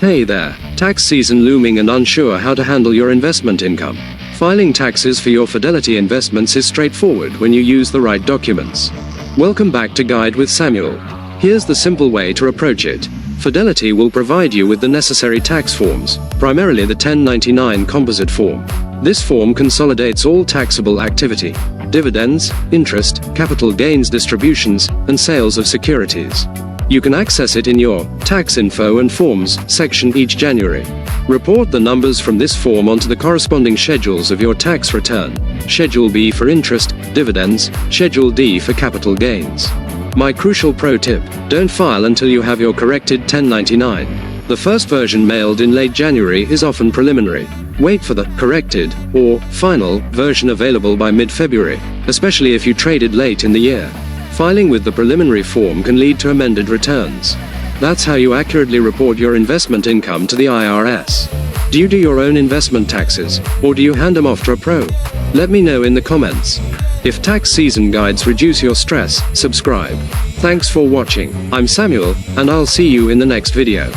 Hey there, tax season looming and unsure how to handle your investment income. Filing taxes for your Fidelity investments is straightforward when you use the right documents. Welcome back to Guide with Samuel. Here's the simple way to approach it. Fidelity will provide you with the necessary tax forms, primarily the 1099 composite form. This form consolidates all taxable activity: dividends, interest, capital gains distributions, and sales of securities. You can access it in your Tax Info and Forms section each January. Report the numbers from this form onto the corresponding schedules of your tax return. Schedule B for interest, dividends, Schedule D for capital gains. My crucial pro tip: don't file until you have your corrected 1099. The first version mailed in late January is often preliminary. Wait for the corrected or final version available by mid-February, especially if you traded late in the year. Filing with the preliminary form can lead to amended returns. That's how you accurately report your investment income to the IRS. Do you do your own investment taxes, or do you hand them off to a pro? Let me know in the comments. If tax season guides reduce your stress, subscribe. Thanks for watching. I'm Samuel, and I'll see you in the next video.